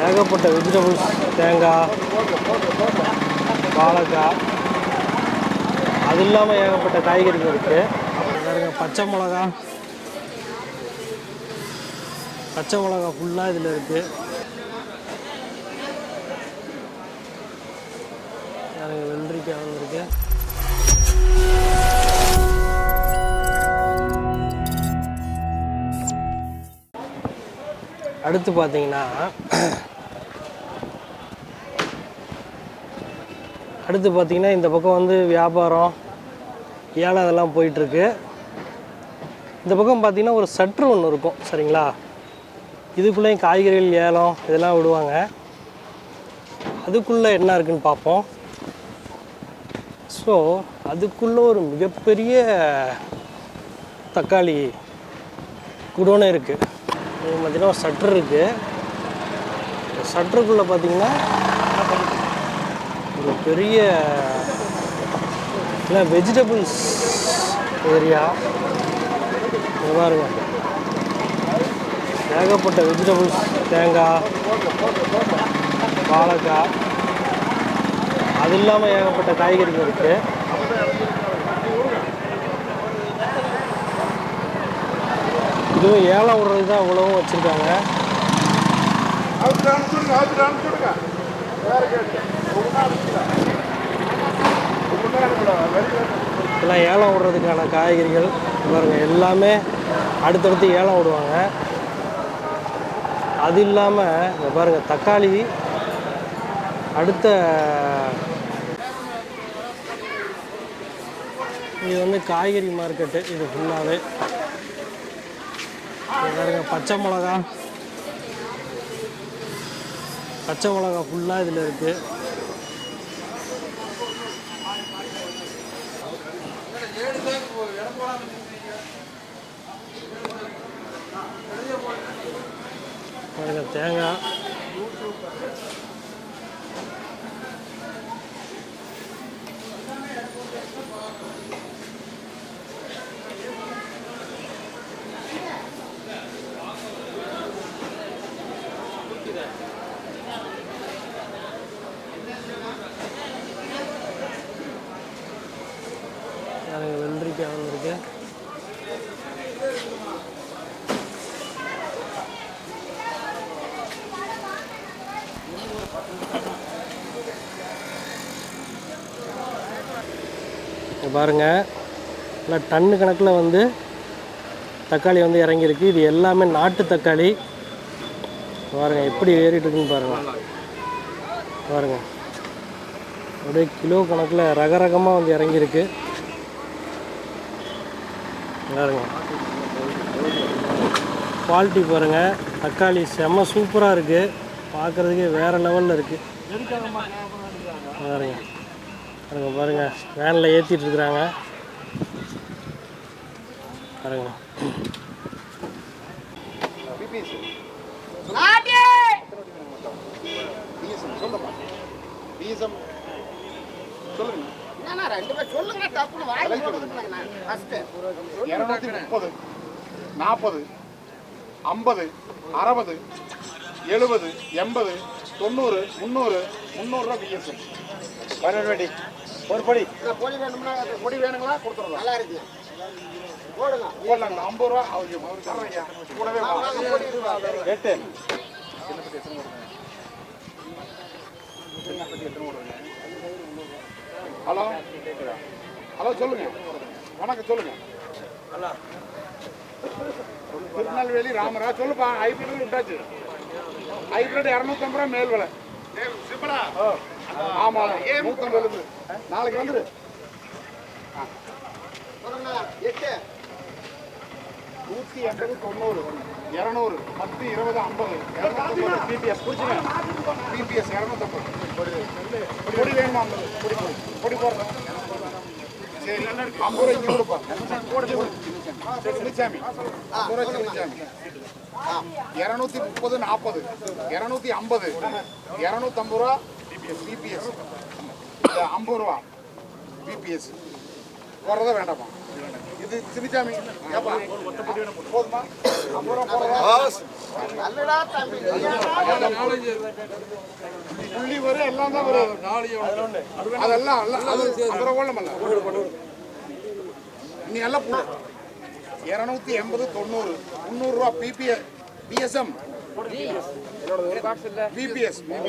ஏகப்பட்ட வெஜிடபிள்ஸ், தேங்காய், வாழைக்காய், அது இல்லாமல் ஏகப்பட்ட காய்கறிகள் இருக்குது. பாருங்க, பச்சை மிளகா ஃபுல்லாக இதில் இருக்குது. வெள்ளரிக்காய் வந்துருக்கு. அடுத்து பார்த்தீங்கன்னா இந்த பக்கம் வந்து வியாபாரம் ஏலம் அதெல்லாம் போயிட்டுருக்கு. இந்த பக்கம் பார்த்தீங்கன்னா ஒரு சற்று ஒன்று இருக்கும், சரிங்களா? இதுக்குள்ளேயும் காய்கறிகள் ஏலம் இதெல்லாம் விடுவாங்க. அதுக்குள்ளே என்ன இருக்குதுன்னு பார்ப்போம். ஸோ அதுக்குள்ளே ஒரு மிகப்பெரிய தக்காளி குடோனே இருக்குது. இது பார்த்திங்கன்னா ஒரு சட்ரு இருக்குது. சட்ருக்குள்ளே பார்த்திங்கன்னா ஒரு பெரிய வெஜிடபிள்ஸ் ஏரியா. இது பாருங்க, ஏகப்பட்ட வெஜிடபிள்ஸ், தேங்காய், வாழைக்காய், அது இல்லாமல் ஏகப்பட்ட காய்கறிகள் இருக்குது. இதுவும் ஏலம் விடுறது தான் இவ்வளவும் வச்சுருக்காங்க. இதெல்லாம் ஏலம் விடுறதுக்கான காய்கறிகள் பாருங்கள், எல்லாமே அடுத்தடுத்து ஏலம் விடுவாங்க. அது இல்லாமல் இங்கே பாருங்கள், தக்காளி அடுத்த இது வந்து காய்கறி மார்க்கெட்டு. இது ஃபுல்லாகவே பாருங்க, பச்சை மிளகா ஃபுல்லாக இதில் இருக்குது. பாருங்க, தேங்காய், வெள்ளரிக்காய் வந்துருக்கு. பாருங்கள், இல்லை டன்னு கணக்கில் வந்து தக்காளி வந்து இறங்கியிருக்கு. இது எல்லாமே நாட்டு தக்காளி. பாருங்கள் எப்படி ஏறிட்டு இருக்குன்னு பாருங்கள். அப்படியே கிலோ கணக்கில் ரகரகமாக வந்து இறங்கியிருக்கு. பாருங்க, குவாலிட்டி பாருங்கள். தக்காளி செம்ம சூப்பராக இருக்குது, பார்க்குறதுக்கே வேறு லெவலில் இருக்குது. பாருங்கள், வேனில் ஏற்றிட்டு இருக்கிறாங்க. பாருங்க, சொல்லுங்க 230 40 50 60 70 80 90 300 ரூபா பிஎஸ்எம். பதினெட்டு ஒரு பொடி வேணும்னா பொடி வேணுங்களா கொடுத்துடலாம். நல்லா இருக்கு, போடுங்க, போடலாங்க. 50 ரூபா அவருக்கு கூடவே 8 ஹலோ சொல்லுங்க, வணக்கம் சொல்லுங்க. திருநெல்வேலி ராமரா சொல்லுப்பா. ஹைபிரிட் விட்டாச்சு. ஹைபிரிட் 250 ரூபா மேல் விலை. ஆமா, 150 நாளைக்கு வந்துரு. 180 90 200 10 20 50 250 பிபிஎஸ் குடிச்சுங்க. பிபிஎஸ் 250 பொடி வேணுமா? 50 பொடி போடுறேன். சரி, 50 ரூபாய்க்கு கொடுப்பா. சின்னிச்சாமி 50 ரூபாய் சின்னிச்சாமி. 230 40 250 250 ரூபா பிபிஎஸ். 50 ரூபா பிபிஎஸ் போடுறதா வேண்டாமா? இது சினிச்சாமி ஏப்பா போதுமா 50 ரூபா போடுறா புள்ளி வரும் எல்லாம் தான் வரும் அதெல்லாம் அதோட கொள்ளமல்ல நீ எல்லாம் 280 90 300 ரூபா பிஎஸ்எம் பிபிஎஸ் 32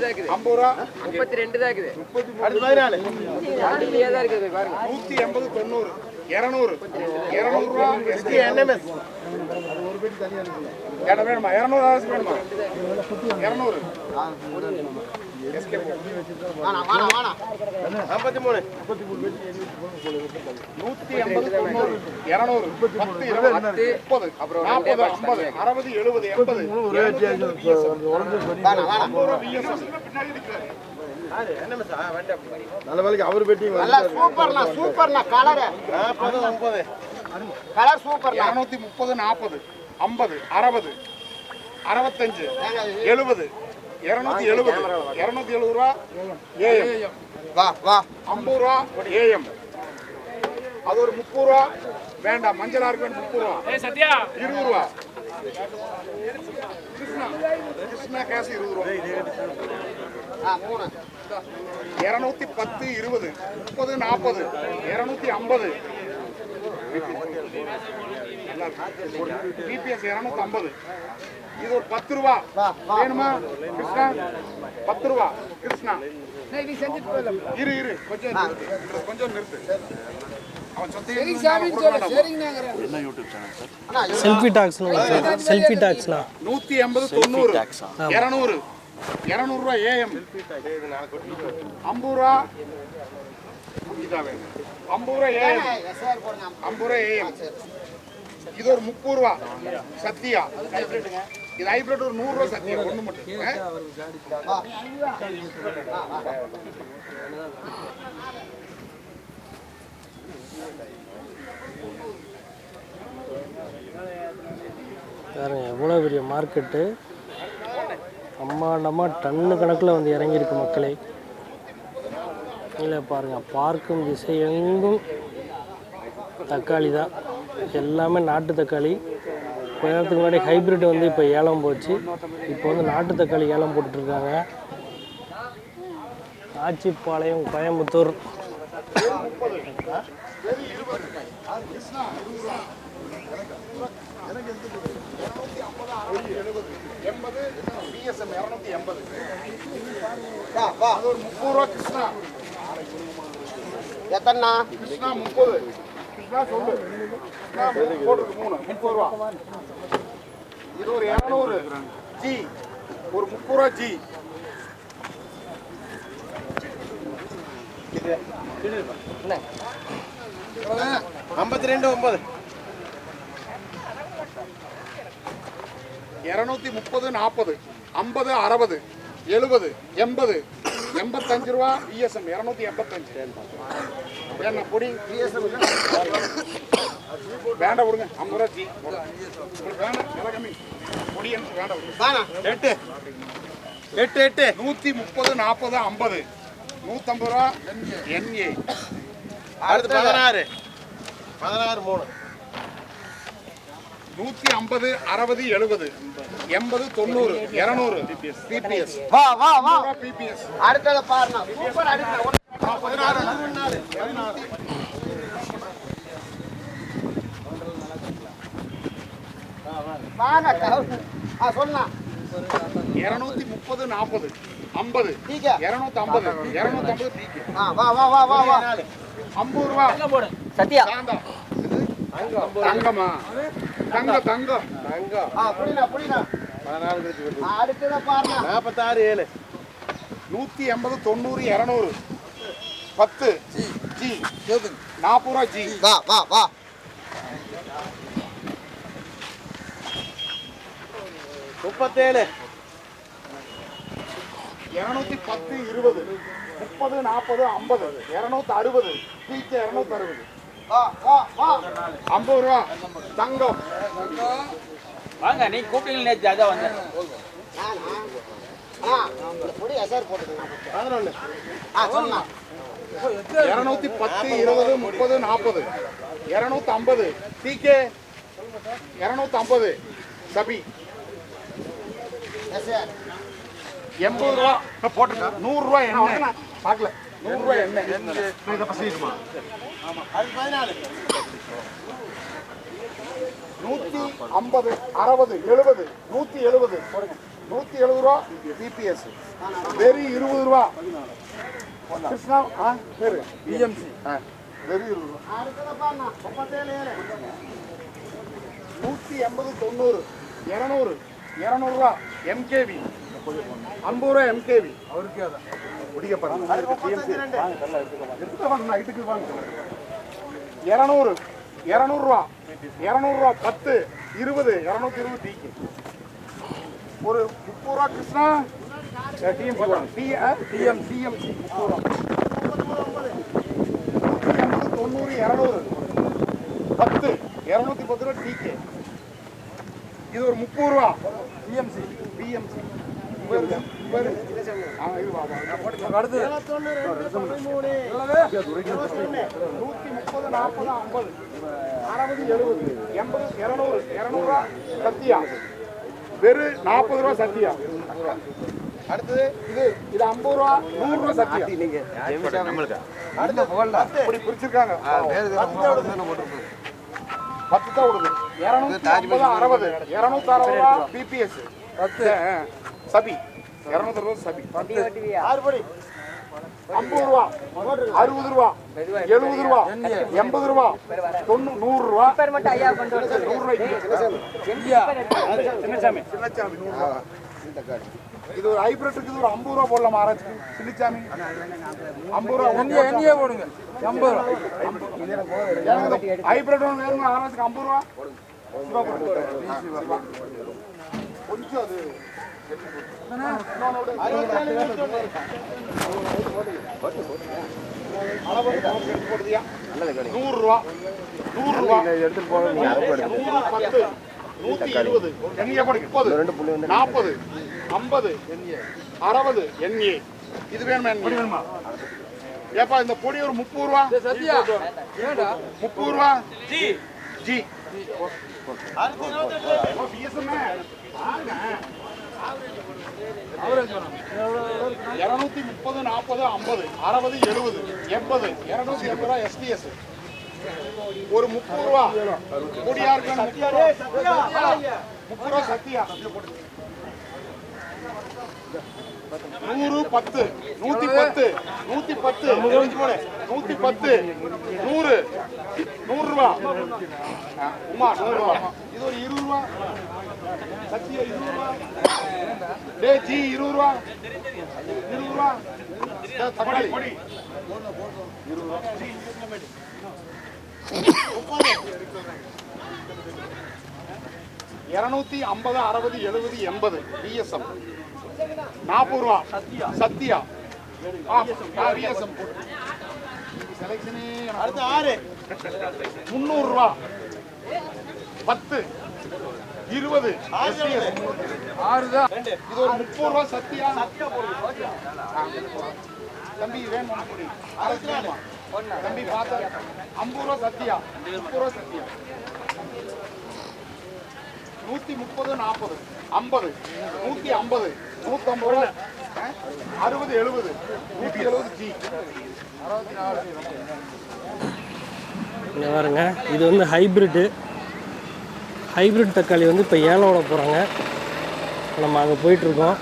தான் இருக்குது 50 ரூபா 32 தான் இருக்குது 14 அதுலயே தான் இருக்குது பாருங்க 180 90 200 ரூபா எஸ்கே என்எம்எஸ் கேட்ட வேணுமா 200 ஆர்எஸ் வேணுமா 200 எஸ்கே வாணா 53 180 90 200 10 20 30 அப்புறம் 40 50 60 70 80 பின்னாடி நிக்கிறாரு நல்ல வேலைக்கு அவர் பெட்டிங் நல்லா சூப்பர்னா கலர் 40 கலர் சூப்பர் 230 40 50 60 65 70 270 ரூபா ஏஎம் வா 50 ரூபா ஏஎம் அது ஒரு 30 ரூபா வேண்டாம் மஞ்சளா இருக்கு 30 ரூபா 20 ரூபா கிருஷ்ணா கேஸ் 20 ரூபா 3 210 20 30 40 250 பிபிஎஸ் 250 இது ஒரு 10 ரூபா வேணுமா கிருஷ்ணா 10 ரூபா கிருஷ்ணா இரு கொஞ்சம் நிறுத்து அவன் செல்ஃபி டாக்ஸ்னு செல்ஃபி டாக்ஸ்லாம் 180 90 200 ரூபா ஏஎம் 50 ரூபா 50 ரூபா ஏஎம் 50 ரூபா ஏஎம் இது ஒரு 30 ரூபா சத்தியா இது ஹைபிரிட் ஒரு 100 ரூபா சத்தியா ஒண்ணு மட்டும் பாருங்க எவ்வளோ பெரிய மார்க்கெட்டு அம்மாண்டமாக டன்னு கணக்கில் வந்து இறங்கியிருக்கு மக்களே. இல்லை பாருங்கள், பார்க்கும் திசை எங்கும் தக்காளி தான், எல்லாமே நாட்டு தக்காளி. கொஞ்ச நேரத்துக்கு முன்னாடி ஹைப்ரிட் வந்து இப்போ ஏலம் போச்சு, இப்போ வந்து நாட்டு தக்காளி ஏலம் போட்டுட்ருக்காங்க. ஆச்சிப்பாளையம் கோயம்புத்தூர். எத்தனை கிருஷ்ணா 30 கிருஷ்ணா சொல்லு போட்டுருக்கு 30 ரூபா. இது ஒரு 200 ஜி, ஒரு 30 ரூபா ஜி. என்ன 52 9 230 40 50 60 70 80 85 ரூபா பிஎஸ்எம் 285. வேணா பொடி பிஎஸ்எம் வேண்டாம் விடுங்க 50 ரூபா ஜி வேண்டாம், விலை கம்மி பொடி எனக்கு வேண்டாம் விடுங்க. 8 130 40 50 150 ரூபா என்ஏ. அடுத்து 16 3 150 60 70 80 90 200 பிபிஎஸ். வா பிபிஎஸ் அடுத்தத பாருங்க, சூப்பர் அடுத்த 16 வாங்க சொல்லலாம் 230 40 50 ठीक है 250 பிகே. வா 50 ரூபா சத்யா சாந்தா. தங்கமா தங்கம் புடினா 14 அடுத்தத பாருங்க 46 7 180 90 200 10 ஜி 40 ரூபா ஜி. வா 37 210 20 30 40 50 260 பிகே 260. வா 50 ரூபா தங்கம். வாங்க, நீ கூப்பிட்டீங்க நேற்று அதான் வந்தேன். புடி எஸ்ஆர் போட்டுக்கங்க 11 சொல்லலாம் 210 20 30 40 250 டிகே 250 சபி 80 ரூபா போட்டுங்க 100 ரூபாய் என்ன பார்க்கல 100 ரூபாய் என்ன இத பசிக்குமா ஆமா அது 14 150 60 70 170 போடுங்க 170 ரூபா பிபிஎஸ் வெரி 20 ரூபா கிருஷ்ணா பேரு பிஎம்சி வெரி 20 ரூபா 180 90 200 200 ரூபா எம்கேவி 50 ரூபா எம்கேவி அவருக்கு அதான் முடிக்கப்படுது 200 ரூபா 200 ரூபா 10 20 220 டிகே ஒரு 30 ரூபா கிருஷ்ணா டிஎம்சி 90 200 10 210 ரூபா டிகே இது ஒரு 30 ரூபா பிஎம்சி அடுத்து 200 சத்தியா வெறு 40 ரூபா சத்தியா அடுத்தது இது 50 ரூபா 100 ரூபா சத்தியா இப்படி பிரிச்சிருக்காங்க 10 தான் விடுது 250 60 260 ரூபா பிபிஎஸ் 10 சபி 260 சபி 6 50 ரூபா 60 ரூபா 70 ரூபா 80 ரூபா 100 ரூபா 100 ரூபாய்க்கு சின்னசாமி 100 ரூபா இது ஒரு ஹைபிரிட்டுக்கு இது ஒரு 50 ரூபா போடலாமா ஆராய்ச்சி சின்னசாமி 50 ரூபா எண்ணியே போடுங்க 50 ரூபா ஹைபிரிட் ஒன்று வேணுமா ஆராய்ச்சிக்கு 50 ரூபா கொஞ்சம் அது போடுதியா 100 ரூபா 100 ரூபா எடுத்துட்டு போங்க 10 120 எண்ணிய போடுங்க 30 40 50 60 எண்ணியே இது வேணுமா ஏப்பா இந்த பொடி ஒரு 30 ரூபா சத்தியா ஏடா 30 ரூபா ஜி ஜி 230 40 50 60 70 80 280 ரூபா எஸ்டிஎஸ் ஒரு 30 ரூபா பொடியா இருக்கு 30 ரூபா சத்தியா 100 10 110 110 110 100 100 ரூபா உமா 100 ரூபா இது ஒரு 20 ரூபா சத்தியா 20 ரூபா டே ஜி 20 ரூபா 20 ரூபா தக்காளி 20 ரூபா ஜி 250 60 70 80 பிஎஸ்எம் 40 ரூபா சத்தியா பிஎஸ்எம் செலக்ஷனே அடுத்து 6 300 ரூபா 10 20 6 தான் இது ஒரு 30 ரூபா சத்தியா தம்பி வேணும் தம்பி பார்த்தா 50 ரூபா சத்தியா 30 ரூபா சத்தியா 130 40 50 150 150 ரூபா 60 70 170 ஜி 64 இங்கே பாருங்க இது வந்து ஹைப்ரிட் தக்காளி வந்து இப்போ ஏலம் விட போகிறாங்க. நம்ம அங்கே போயிட்டுருக்கோம்.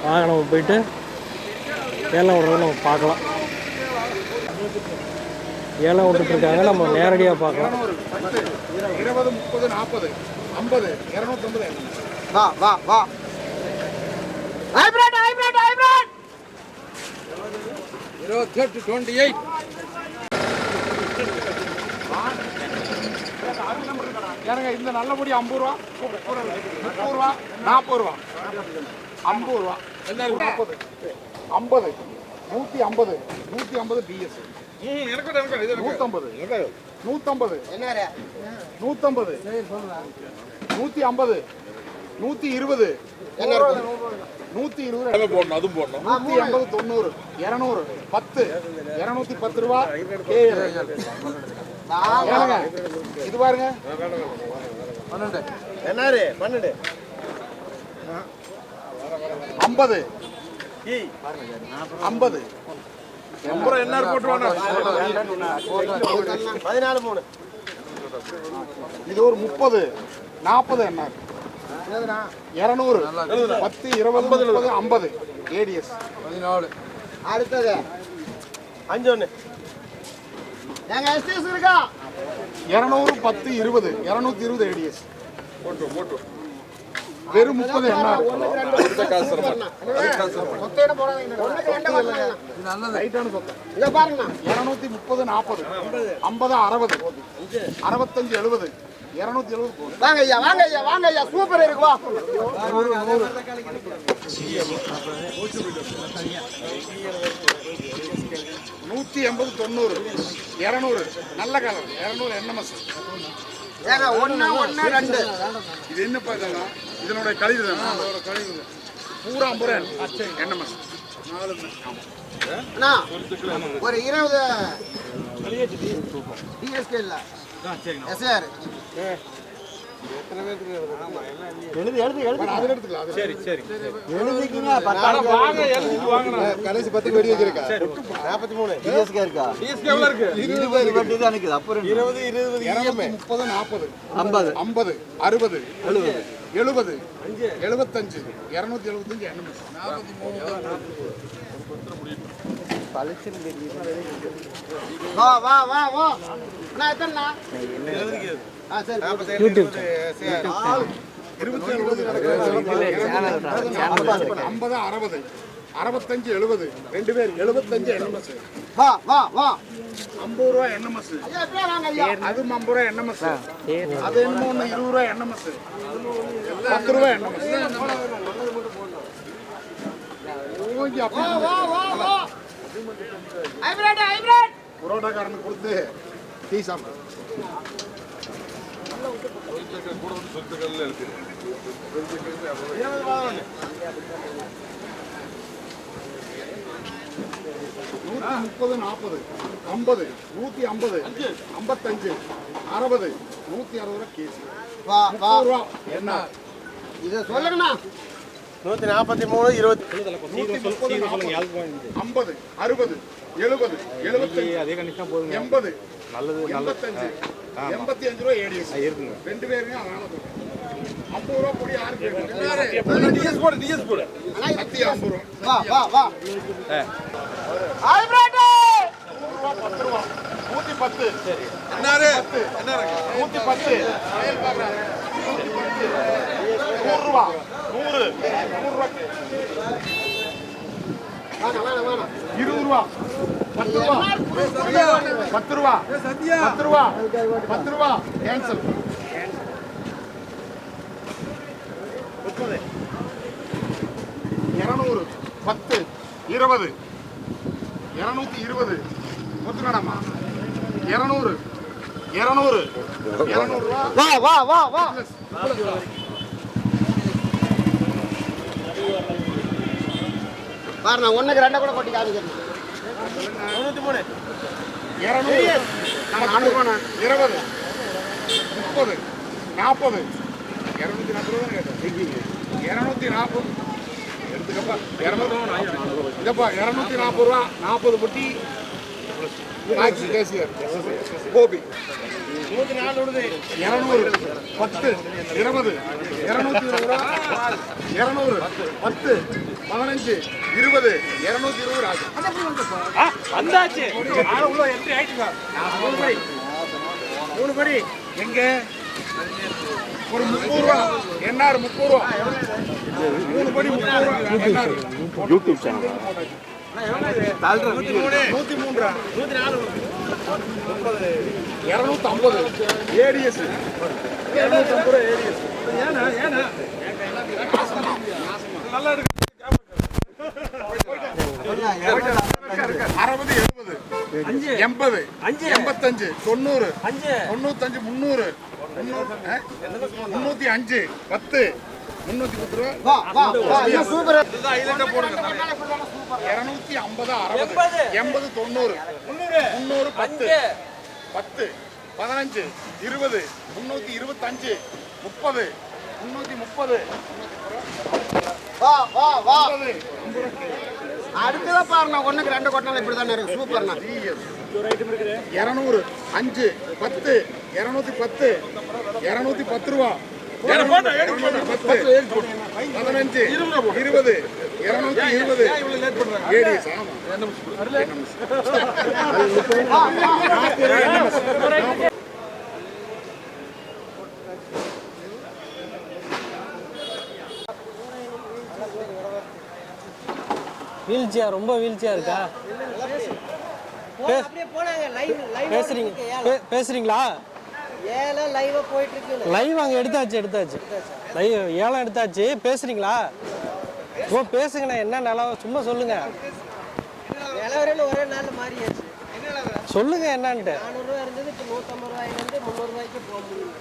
வாங்க நம்ம போயிட்டு ஏலம் விடுறத நம்ம பார்க்கலாம். ஏலம் விட்டுட்ருக்காங்க, நம்ம நேரடியாக பார்க்கலாம். 20 30 40 50 250 வா வா வா ஹைபிரிட் 28 ஏனுங்க இந்த நல்லபடி 50 ரூபா 30 ரூபா 40 ரூபா 50 ரூபா 40 50 150 150 பிஎஸ் 150 150 என்ன 150 150 120 என்ன இருக்கு 120 போடணும் அதுவும் போடணும் 180 90 200 10 210 ரூபா ஏங்க இது பாருங்க 12 என்னாரு 12 50 50 அப்புறம் என்ன போட்டுவாங்க 14 3 இது ஒரு 30 40 என்ன 200 10 20 30 50 ஏடிஎஸ் 14 அடுத்தது 5 1 எங்க எஸ்டிஎஸ் இருக்கா 200 10 20 220 ஏடிஎஸ் போட்டு வெறும் 30 என்ன ஒத்தையிட போடாதீங்க ஒண்ணுக்கு ரெண்டு போடுங்க ரைட்டான சொத்து இத பாருங்க 230 40 50 60 65 70 270 வாங்க ஐயா வாங்க ஐயா வாங்க ஐயா சூப்பர் இருக்கு வா 180 90 200 நல்ல கலர் 200 என்எம்எஸ் ஏங்க 1 1 2 இது என்ன பார்த்தா இதனோட கழிவு தான் பூரா பூரா என்எம்எஸ் அண்ணா ஒரு 20 டிஎஸ்கே இல்ல எஸ்ஆர் எழுதி அதில் எடுத்துக்கலாம் அது சரி எழுதிக்கீங்க கடைசி 10 வெடி வச்சிருக்கா 43 டிஎஸ்கே இருக்கா டிஎஸ்கே எவ்வளவு இருக்கு 20 வட்டி தான் நிக்குது அப்புறம் 20 20 30 40 50 50 60 70 75 275 என்எம்எஸ் 43 வா வா வா வா நான் எத்தனை சரி யூடியூப் 50 60 65 70 ரெண்டு பேர் 75 என்எம்எஸ் வா வா வா 50 ரூபா என்எம்எஸ் ஐயா எப்படியா வாங்க ஐயா அது 50 ரூபா என்எம்எஸ் அது என்ன ஒன்று 20 ரூபா என்எம்எஸ் 10 ரூபா என்எம்எஸ் ஓங்கி வா வா வா வா ஹைபிரிட் புரோட்டாக்காரனுக்கு கொடுத்து டீ சாப்பிடு முப்பது 40 50 150 55 60 160 ரூபா கேஜி வா வா ரூபா என்ன இத சொல்லுங்கண்ணா 143 20 50 60 70 75 அதே கண்டிஷன் போதுங்க 80 நல்லது 85 85 ரூபா ஏடிஎஸ் இருக்குங்க ரெண்டு பேருங்க அதனால 50 ரூபா பொடி யாருக்கு டிஎஸ் போடு சத்தியா 50 ரூபா வா வா வா ஹைபிரிட் 10 ரூபா 110 சரி என்னாரு 110 வயல் பாக்குறாங்க 100 ரூபா 100 ரூபா வாங்க வாங்க வாங்க 20 ரூபா 10 ரூபா 10 ரூபா 10 ரூபா 10 ரூபா கேன்சல் 200 10 20 220 ஒத்துக்கடாமா 200 ரூபா வா வா வா வா பாருங்க ஒண்ணுக்கு ரெண்டை கூட கொட்டி காமிக்கிறேன் 93 200 20 30 40 240 ரூபா கேட்டேன் 240 எடுத்துக்கப்பா 200 இதப்பா 240 ரூபா 40 பொட்டி டாக்ஸி கேசியர் கோபி 104 விடுது 200 10 20 220 ரூபா 200 10 15 20 220 ராஜா வந்தாச்சு உள்ள என்ட்ரி ஆயிடுங்க 3 படி எங்க ஒரு 30 ரூபா என்ஆர் 30 ரூபா 3 படி 30 ரூபா என்ஆர் யூடியூப் சேனல் 103 ரூபா 250 ஏடிஎஸ் 250 ரூபா ஏடிஎஸ் ஏனா நல்லா இருக்கு 60 70 80 85 90 95 300 305 10 310 ரூபா. வா வா வா இது சூப்பர். 250 60 80 90 300 10 10 15 20 325 30 330 வா வா வா 50 அடுத்ததா பாருண்ணா ஒண்ணுக்கு ரெண்டு கொட்டினாலும் இப்படி தானே இருக்கு சூப்பர்ண்ணா. 200 5 10 210 210 ரூபா 15 20 220 ஏடி சாமா வீழ்ச்சியா ரொம்ப வீழ்ச்சியா இருக்கா? அப்படியே போனாங்க லைவ் பேசுறீங்க பேசுறீங்களா? ஏல லைவ் போயிட்டு இருக்கு. லைவ் அங்கே எடுத்தாச்சு லைவ் ஏலம் எடுத்தாச்சு. பேசுறீங்களா? ஓ பேசுங்கண்ணா, என்ன நிலம் சும்மா சொல்லுங்க. நிலவரன்னு ஒரே நாள் மாறியாச்சு. சொல்லுங்க என்னன்ட்டு. 400 ரூபா இருந்தது இப்போ 150 ரூபாயிலேருந்து 300 ரூபாய்க்கு போக முடியும்.